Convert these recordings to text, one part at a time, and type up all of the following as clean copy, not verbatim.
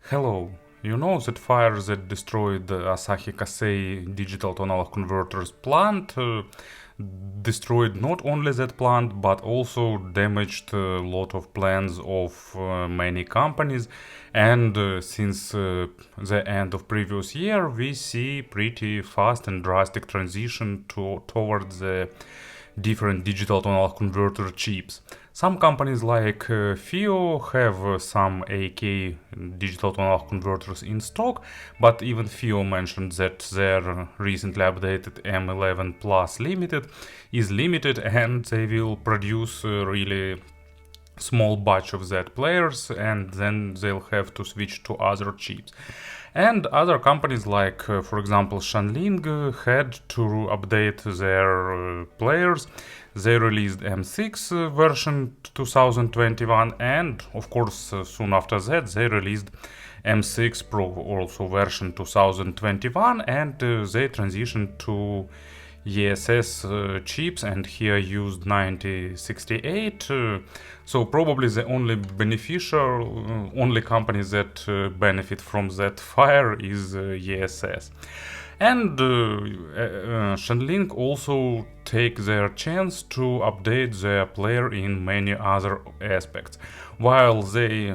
Hello, you know that fire that destroyed the Asahi Kasei digital to analog converters plant destroyed not only that plant but also damaged a lot of plants of many companies, and since the end of previous year we see pretty fast and drastic transition towards the different digital to analog converter chips. Some companies like FIO have some AK digital to analog converters in stock, but even FIO mentioned that their recently updated M11 Plus Limited is limited and they will produce really small batch of that players and then they'll have to switch to other chips. And other companies like, for example, Shanling had to update their players. They released M6 version 2021, and of course, soon after that, they released M6 Pro, also version 2021, and they transitioned to ESS chips, and here used 9068. So probably the only company that benefit from that fire is ESS. And Shanling also take their chance to update their player in many other aspects. While they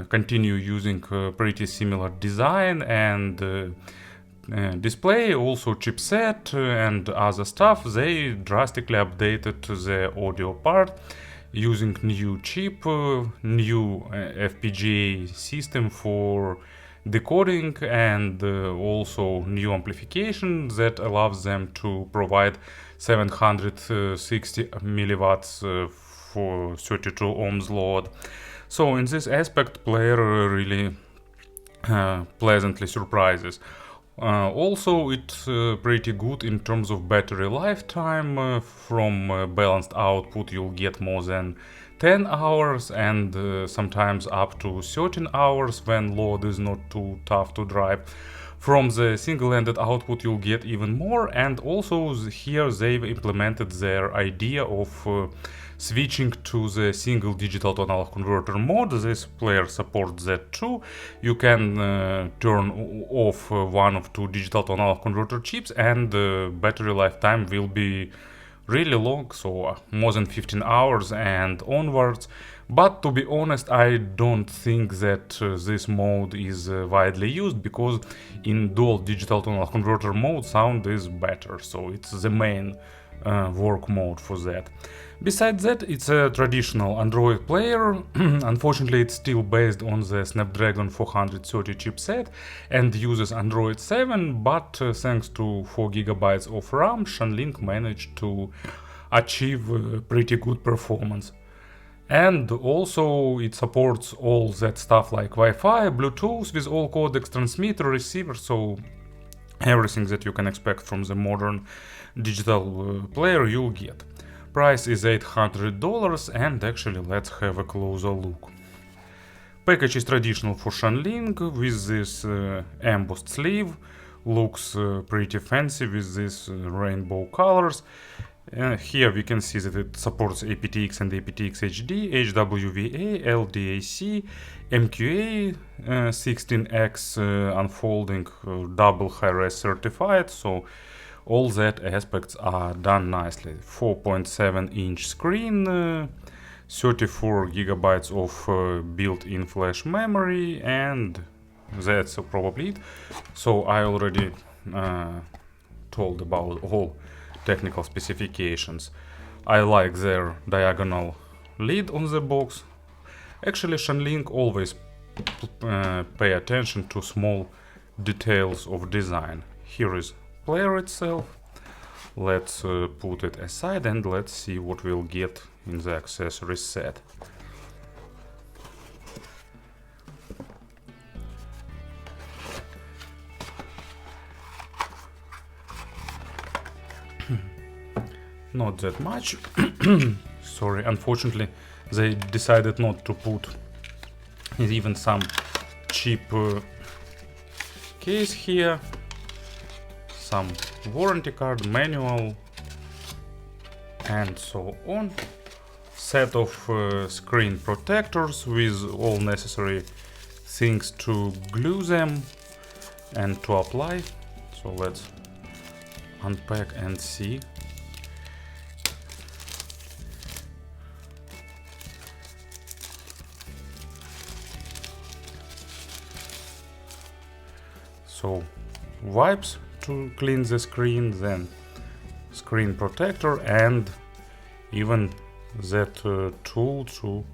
continue using pretty similar design and display, also chipset and other stuff, they drastically updated the audio part using new chip, new FPGA system for decoding, and also new amplification that allows them to provide 760 milliwatts for 32 ohms load. So in this aspect, player really pleasantly surprises. Also, it's pretty good in terms of battery lifetime. From balanced output you'll get more than 10 hours and sometimes up to 13 hours when load is not too tough to drive. From the single-ended output you'll get even more, and also here they've implemented their idea of switching to the single digital to analog converter mode. This player supports that too. You can turn off one of two digital to analog converter chips and the battery lifetime will be really long, so more than 15 hours and onwards. But to be honest, I don't think that this mode is widely used, because in dual digital to analog converter mode sound is better, so it's the main work mode for that. Besides that, it's a traditional Android player. Unfortunately, it's still based on the Snapdragon 430 chipset and uses Android 7, but thanks to 4GB of RAM, Shanling managed to achieve pretty good performance. And also it supports all that stuff like Wi-Fi, Bluetooth with all codecs, transmitter, receiver, so everything that you can expect from the modern digital player you'll get. Price is $800, and actually let's have a closer look. Package is traditional for Shanling with this embossed sleeve, looks pretty fancy with these rainbow colors. Here we can see that it supports aptX and aptX HD, HWVA, LDAC, MQA, 16x unfolding, double high-res certified, so all that aspects are done nicely. 4.7-inch screen, 34 GB of built-in flash memory, and that's probably it. So I already told about all technical specifications. I like their diagonal lid on the box. Actually, Shanling always pay attention to small details of design. Here is player itself. Let's put it aside and let's see what we'll get in the accessories set. Not that much. Sorry, unfortunately they decided not to put even some cheap case here, some warranty card, manual, and so on. Set of screen protectors with all necessary things to glue them and to apply. So let's unpack and see. So wipes to clean the screen, then screen protector, and even that tool to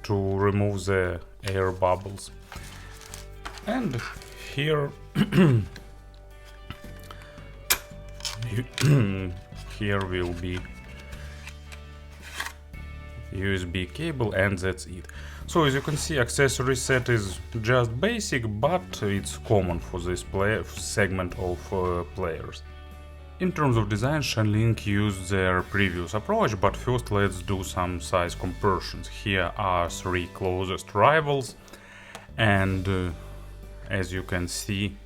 remove the air bubbles. And here here will be USB cable, and that's it. So as you can see, accessory set is just basic, but it's common for this segment of players. In terms of design, Shanling used their previous approach, but first let's do some size comparisons. Here are three closest rivals, and as you can see,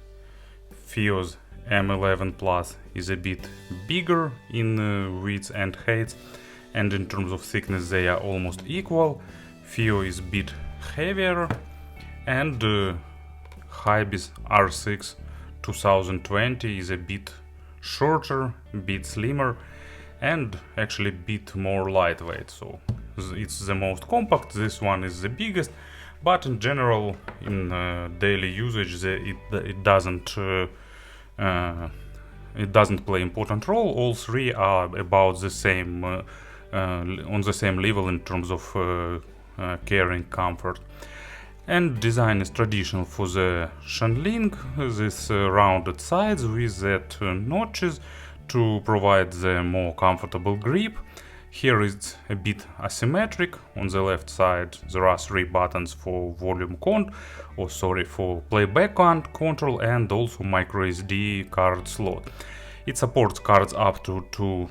FiOS M11 Plus is a bit bigger in width and height, and in terms of thickness they are almost equal. FiO is a bit heavier, and Harvey's R6 2020 is a bit shorter, a bit slimmer, and actually a bit more lightweight. So it's the most compact, this one is the biggest, but in general, in daily usage, it doesn't play important role. All three are about the same, on the same level in terms of carrying comfort. And design is traditional for the Shanling, this rounded sides with that notches to provide the more comfortable grip. Here it's a bit asymmetric. On the left side there are three buttons for for playback control, and also micro SD card slot. It supports cards up to 2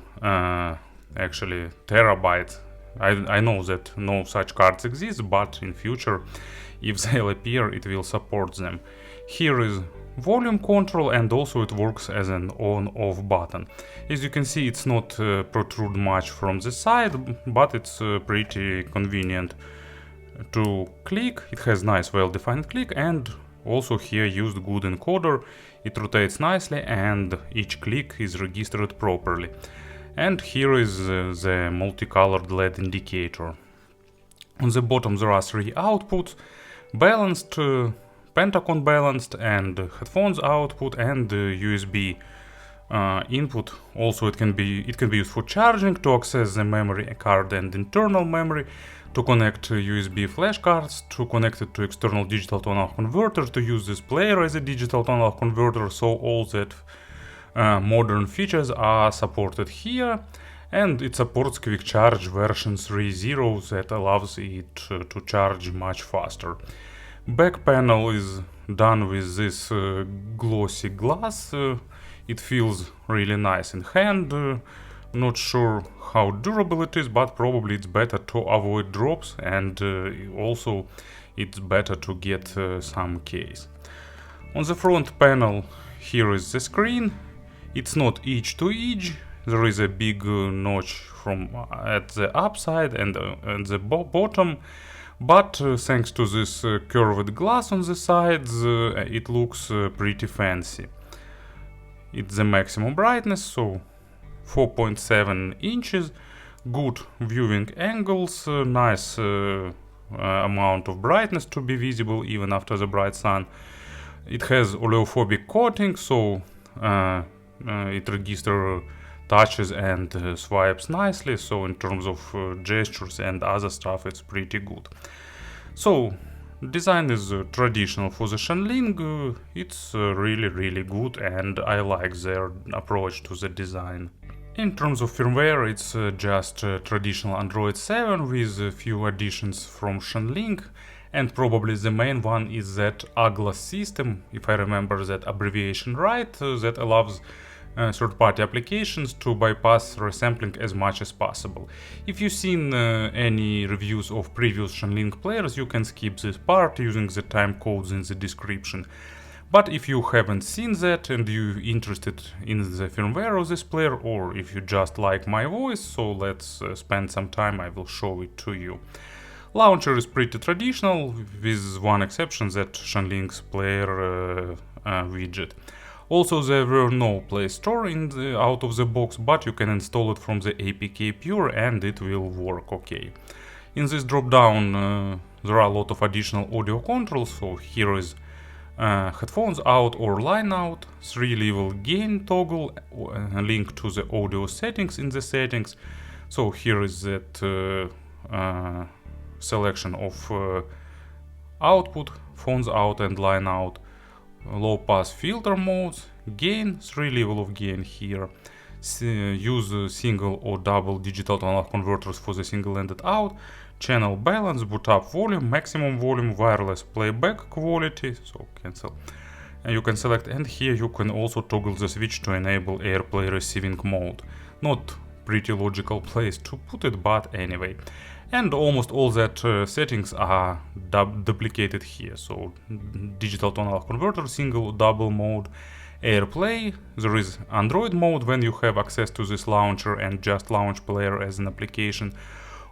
actually terabyte. I know that no such cards exist, but in future, if they'll appear, it will support them. Here is volume control, and also it works as an on-off button. As you can see, it's not protrude much from the side, but it's pretty convenient to click. It has nice well-defined click, and also here used good encoder. It rotates nicely, and each click is registered properly. And here is the multicolored LED indicator. On the bottom there are three outputs, balanced, Pentacon balanced, and headphones output, and USB input. Also it can be used for charging, to access the memory card and internal memory, to connect USB flash cards, to connect it to external digital tonal converter, to use this player as a digital tonal converter. So all that modern features are supported here, and it supports quick charge version 3.0 that allows it to charge much faster. Back panel is done with this glossy glass. It feels really nice in hand. Not sure how durable it is, but probably it's better to avoid drops, and also it's better to get some case. On the front panel, here is the screen. It's not edge to edge. There is a big notch at the upside and at the bottom, but thanks to this curved glass on the sides, it looks pretty fancy. It's the maximum brightness, so 4.7 inches, good viewing angles, nice amount of brightness to be visible even after the bright sun. It has oleophobic coating, so it registers touches and swipes nicely, so in terms of gestures and other stuff it's pretty good. So design is traditional for the Shanling. It's really good, and I like their approach to the design. In terms of firmware, it's just traditional Android 7 with a few additions from Shanling, and probably the main one is that AGLA system, if I remember that abbreviation right, that allows third-party applications to bypass resampling as much as possible. If you've seen any reviews of previous Shanling players, you can skip this part using the time codes in the description. But if you haven't seen that and you're interested in the firmware of this player, or if you just like my voice, so let's spend some time, I will show it to you. Launcher is pretty traditional, with one exception, that Shanling's player widget. Also, there were no Play Store out of the box, but you can install it from the APK Pure and it will work okay. In this drop-down there are a lot of additional audio controls, so here is headphones out or line out, 3-level gain toggle, link to the audio settings in the settings. So here is that selection of output, phones out and line out, low pass filter modes, gain, 3 level of gain here, use single or double digital to-analog converters for the single-ended out, channel balance, boot up volume, maximum volume, wireless playback quality, so cancel, and you can select, and here you can also toggle the switch to enable AirPlay receiving mode. Not pretty logical place to put it, but anyway. And almost all that settings are duplicated here, so digital to analog converter, single, double mode, AirPlay, there is Android mode when you have access to this launcher and just launch player as an application,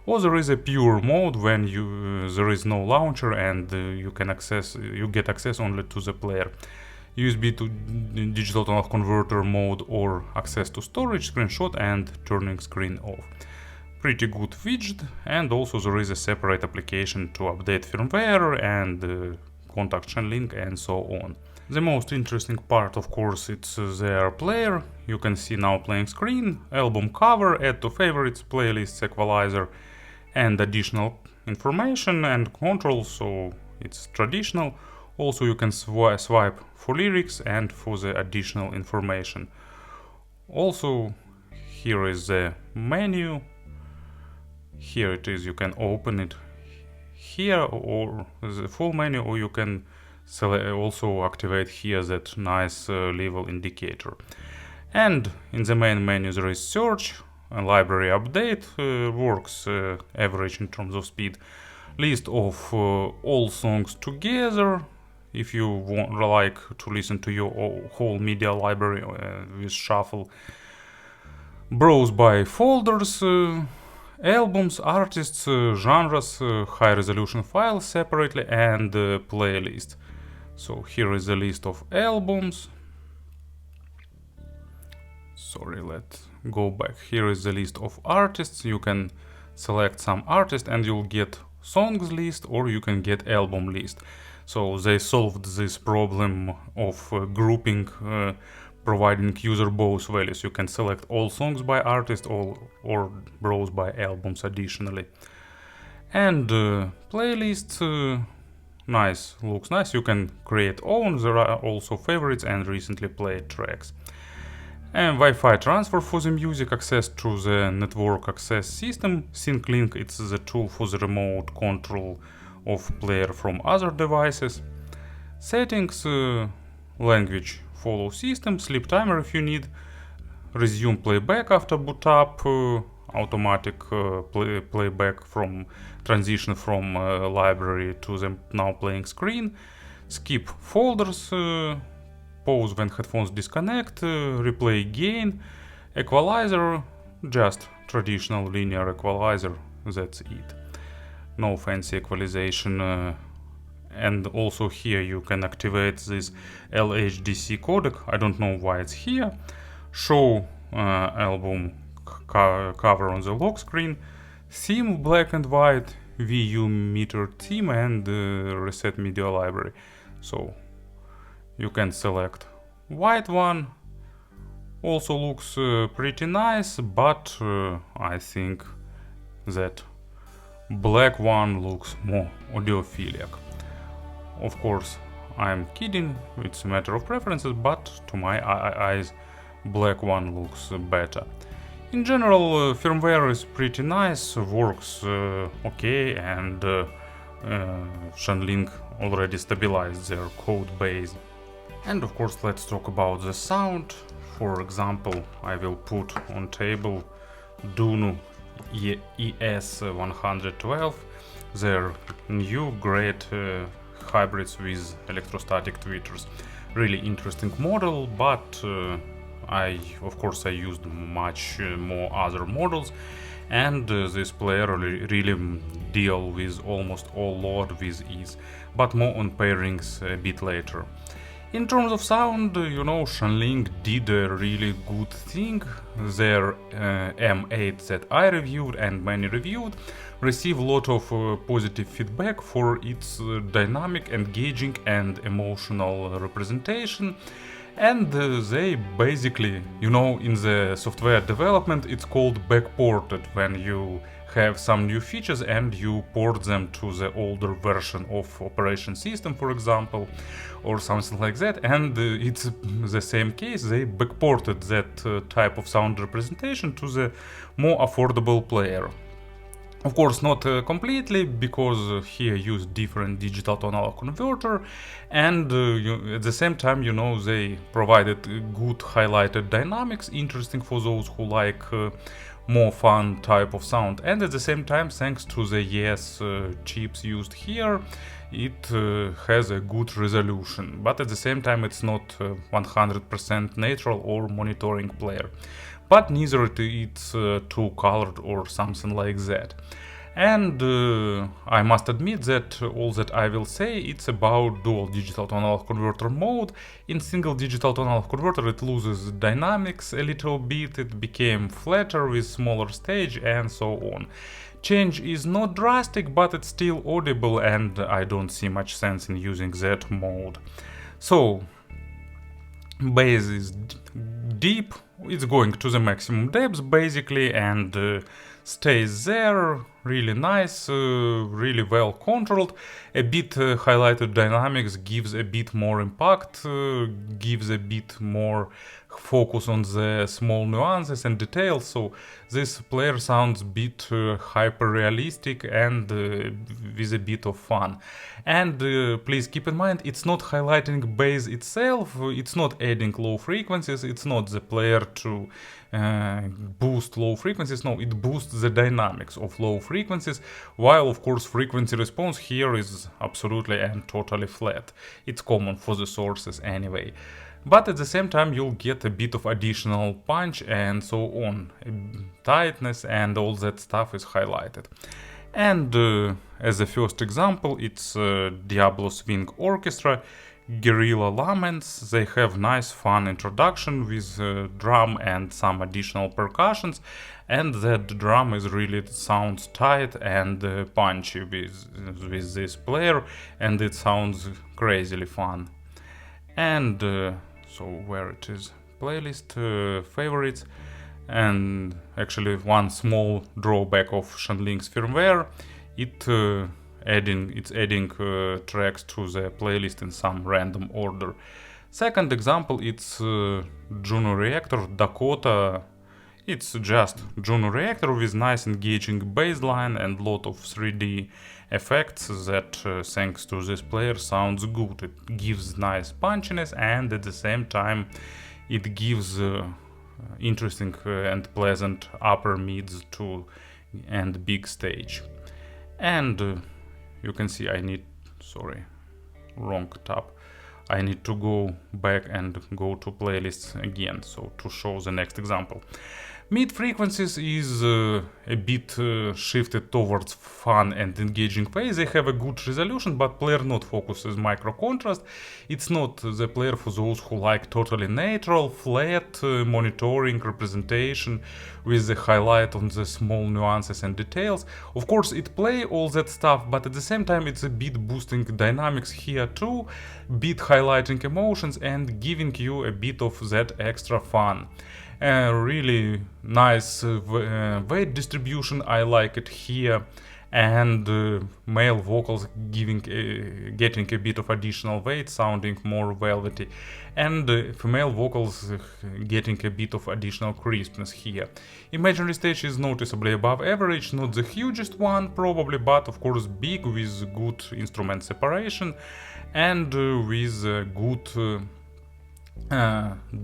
or there is a pure mode when there is no launcher and you get access only to the player. USB to digital to analog converter mode, or access to storage, screenshot and turning screen off. Pretty good widget, and also there is a separate application to update firmware and contact Shanling and so on. The most interesting part, of course, it's their player. You can see now playing screen, album cover, add to favorites, playlists, equalizer, and additional information and controls, so it's traditional. Also you can swipe for lyrics and for the additional information. Also here is the menu. Here it is, you can open it here, or the full menu, or you can also activate here that nice level indicator. And in the main menu there is search, a library update, works average in terms of speed, list of all songs together, if you like to listen to your whole media library with shuffle, browse by folders, albums, artists, genres, high resolution files separately, and playlist. So here is a list of albums. Sorry, let's go back. Here is the list of artists. You can select some artist and you'll get songs list, or you can get album list. So they solved this problem of grouping, providing user both values. You can select all songs by artist or browse by albums additionally. And playlist, nice, looks nice. You can create own. There are also favorites and recently played tracks. And Wi-Fi transfer for the music, access to the network access system, sync link, it's the tool for the remote control of player from other devices. Settings, language, follow system, sleep timer if you need, resume playback after boot up, automatic playback from transition from library to the now playing screen, skip folders, pause when headphones disconnect, replay gain, equalizer, just traditional linear equalizer, that's it. No fancy equalization, and also here you can activate this LHDC codec, I don't know why it's here, show album cover on the lock screen, theme black and white, VU meter theme, and reset media library. So you can select white one, also looks pretty nice, but I think that black one looks more audiophilic. Of course, I'm kidding, it's a matter of preferences, but to my eyes, black one looks better. In general, firmware is pretty nice, works okay, and Shanling already stabilized their code base. And of course, let's talk about the sound. For example, I will put on table Dunu ES112, their new great hybrids with electrostatic tweeters. Really interesting model, but of course I used much more other models, and this player really deal with almost all load with ease, but more on pairings a bit later. In terms of sound, you know, Shanling did a really good thing. Their M8 that I reviewed and many reviewed received a lot of positive feedback for its dynamic, engaging and emotional representation. And they basically, you know, in the software development it's called backported, when you have some new features and you port them to the older version of operation system, for example, or something like that. And it's the same case, they backported that type of sound representation to the more affordable player. Of course, not completely, because here use different digital to analog converter, and at the same time, you know, they provided good highlighted dynamics, interesting for those who like more fun type of sound. And at the same time, thanks to the chips used here, it has a good resolution, but at the same time it's not 100% natural or monitoring player, but neither it's too colored or something like that. And I must admit that all that I will say, it's about dual digital to analog converter mode. In single digital to analog converter it loses dynamics a little bit, it became flatter with smaller stage and so on. Change is not drastic, but it's still audible, and I don't see much sense in using that mode. So, bass is deep, it's going to the maximum depth basically, and stays there, really nice, really well controlled. A bit highlighted dynamics gives a bit more impact, gives a bit more focus on the small nuances and details, so this player sounds a bit hyper realistic and with a bit of fun. And please keep in mind, it's not highlighting bass itself, it's not adding low frequencies, it's not the player to boost low frequencies, no, it boosts the dynamics of low frequencies, while of course frequency response here is absolutely and totally flat. It's common for the sources anyway. But at the same time you'll get a bit of additional punch and so on. Tightness and all that stuff is highlighted. And as a first example, it's Diablo Swing Orchestra, Guerilla Laments. They have nice fun introduction with drum and some additional percussions, and that drum is really sounds tight and punchy with this player, and it sounds crazily fun. And so where it is, playlist, favorites, and actually one small drawback of Shanling's firmware, it's adding tracks to the playlist in some random order. Second example, it's Juro Reactor Dakota. It's just Juro Reactor with nice engaging bassline and lot of 3D effects that, thanks to this player, sounds good. It gives nice punchiness, and at the same time it gives interesting and pleasant upper mids to and big stage. And you can see I need, sorry, wrong tab. I need to go back and go to playlists again, so to show the next example. Mid frequencies is a bit shifted towards fun and engaging phase. They have a good resolution, but player not focuses micro contrast. It's not the player for those who like totally natural, flat monitoring representation with the highlight on the small nuances and details. Of course it play all that stuff, but at the same time it's a bit boosting dynamics here too, bit highlighting emotions and giving you a bit of that extra fun. Really nice weight distribution, I like it here, and male vocals getting a bit of additional weight, sounding more velvety, and female vocals getting a bit of additional crispness here. Imaginary stage is noticeably above average, not the hugest one probably, but of course big, with good instrument separation and with good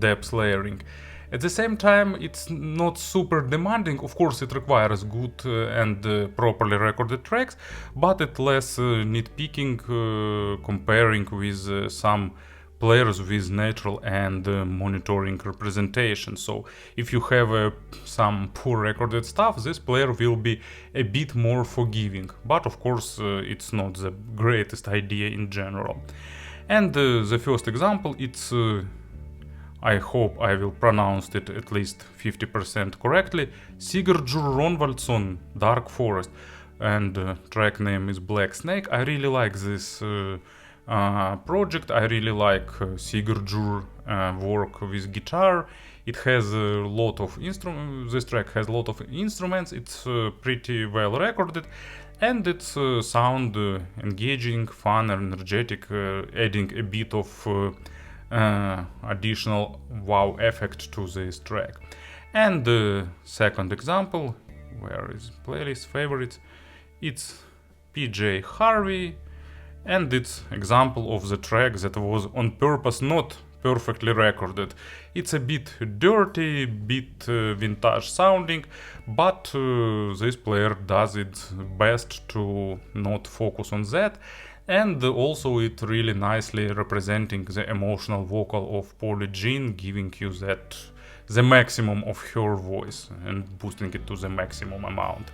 depth layering. At the same time, it's not super demanding. Of course, it requires good and properly recorded tracks, but it's less nitpicking comparing with some players with natural and monitoring representation. So if you have some poor recorded stuff, this player will be a bit more forgiving, but of course it's not the greatest idea in general. And the first example, it's I hope I will pronounce it at least 50% correctly, Sigurður Rögnvaldsson, Dark Forest, and track name is Black Snake. I really like this project. I really like Sigurður work with guitar. It has a lot of instruments. This track has a lot of instruments. It's pretty well recorded, and it's sound engaging, fun, energetic, adding a bit of additional wow effect to this track. And the second example, where is playlist favorites? It's PJ Harvey, and it's example of the track that was on purpose not perfectly recorded. It's a bit dirty, bit vintage sounding, but this player does it best to not focus on that, and also it really nicely representing the emotional vocal of Polly Jean, giving you that the maximum of her voice and boosting it to the maximum amount.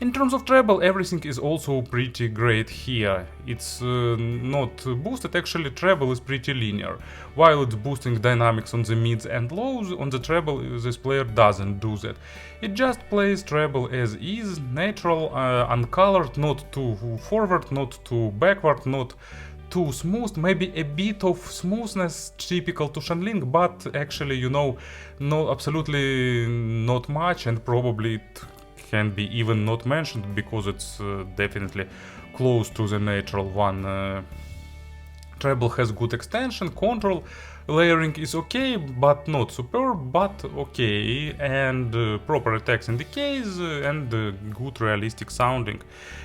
In terms of treble, everything is also pretty great here. It's not boosted, actually treble is pretty linear. While it's boosting dynamics on the mids and lows, on the treble this player doesn't do that. It just plays treble as is, natural, uncolored, not too forward, not too backward, not too smooth, maybe a bit of smoothness typical to Shanling, but actually, you know, no, absolutely not much, and probably it can be even not mentioned because it's definitely close to the natural one. Treble has good extension, control, layering is okay, but not superb, but okay, and proper attacks and decays, and good realistic sounding.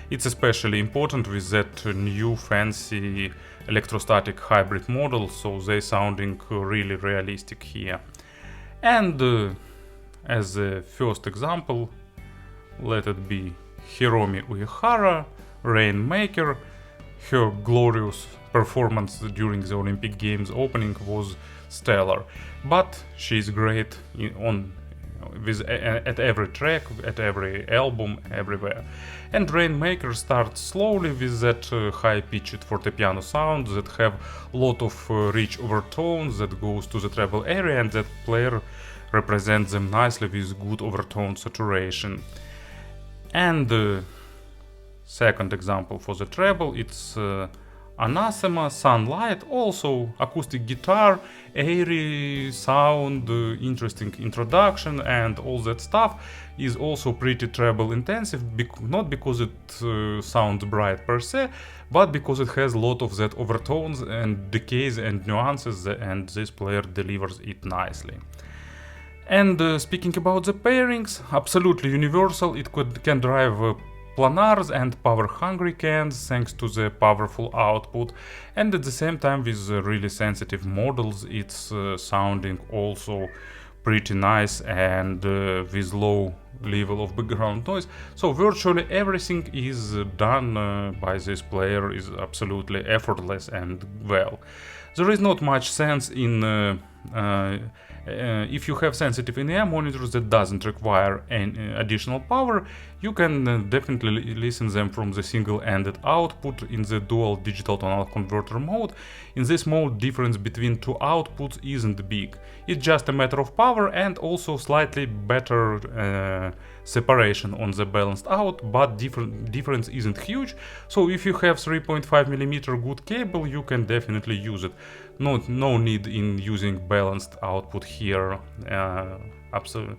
It's especially important with that new fancy electrostatic hybrid model, so they sounding really realistic here. And as a first example, let it be Hiromi Uehara, Rainmaker. Her glorious performance during the Olympic Games opening was stellar, but she's great at every track, at every album, everywhere. And Rainmaker starts slowly with that high-pitched fortepiano sound that have a lot of rich overtones that goes to the treble area, and that player represents them nicely with good overtone saturation. And the second example for the treble, it's Anathema, Sunlight, also acoustic guitar, airy sound, interesting introduction, and all that stuff is also pretty treble intensive, not because it sounds bright per se, but because it has a lot of that overtones and decays and nuances, and this player delivers it nicely. And speaking about the pairings, absolutely universal, it can drive planars and power-hungry cans thanks to the powerful output, and at the same time with really sensitive models it's sounding also pretty nice and with low level of background noise. So virtually everything is done by this player is absolutely effortless and well. There is not much sense in if you have sensitive in-ear monitors that doesn't require any additional power, you can definitely listen them from the single-ended output in the dual digital tonal converter mode. In this mode, difference between two outputs isn't big. It's just a matter of power and also slightly better separation on the balanced out, but difference isn't huge. So if you have 3.5mm good cable, you can definitely use it. No need in using balanced output here, absolutely.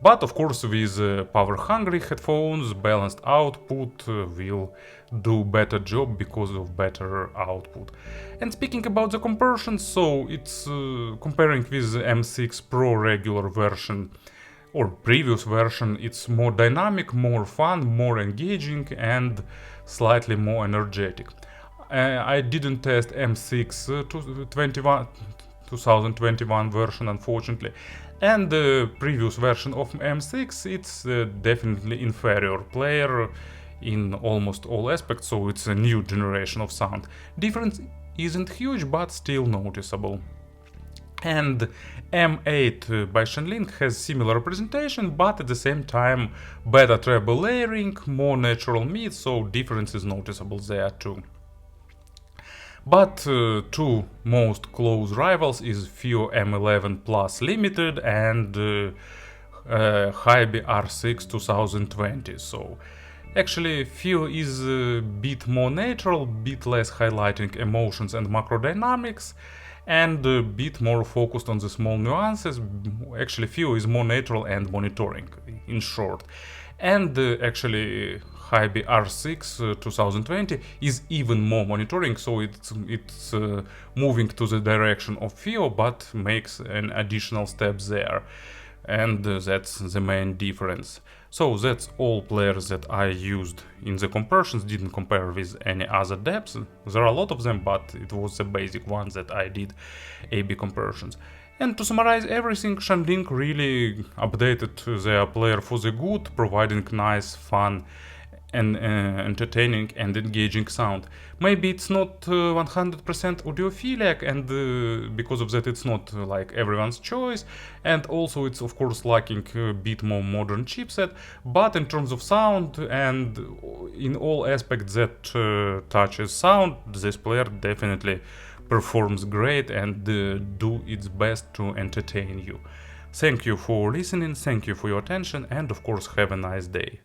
But of course with power-hungry headphones, balanced output will do better job because of better output. And speaking about the compression, so it's comparing with the M6 Pro regular version or previous version, it's more dynamic, more fun, more engaging, and slightly more energetic. I didn't test M6 2021 version, unfortunately, and the previous version of M6, it's definitely inferior player. in almost all aspects, so it's a new generation of sound. Difference isn't huge, but still noticeable. And M8 by Shanling has similar representation, but at the same time better treble layering, more natural mid, so difference is noticeable there too. But two most close rivals is FIO M11 Plus Limited and Harvey R6 2020. So actually FIO is a bit more natural, bit less highlighting emotions and macro dynamics, and a bit more focused on the small nuances. Actually FIO is more natural and monitoring, in short. And actually Harvey R6 2020 is even more monitoring, so it's moving to the direction of FIO, but makes an additional step there. And that's the main difference. So that's all players that I used in the comparisons, didn't compare with any other depths. There are a lot of them, but it was the basic ones that I did A/B comparisons. And to summarize everything, Shanling really updated their player for the good, providing nice, fun, and entertaining and engaging sound. Maybe it's not 100% audiophilic, and because of that it's not like everyone's choice, and also it's of course lacking a bit more modern chipset, but in terms of sound and in all aspects that touches sound, this player definitely performs great and do its best to entertain you. Thank you for listening, thank you for your attention, and of course have a nice day.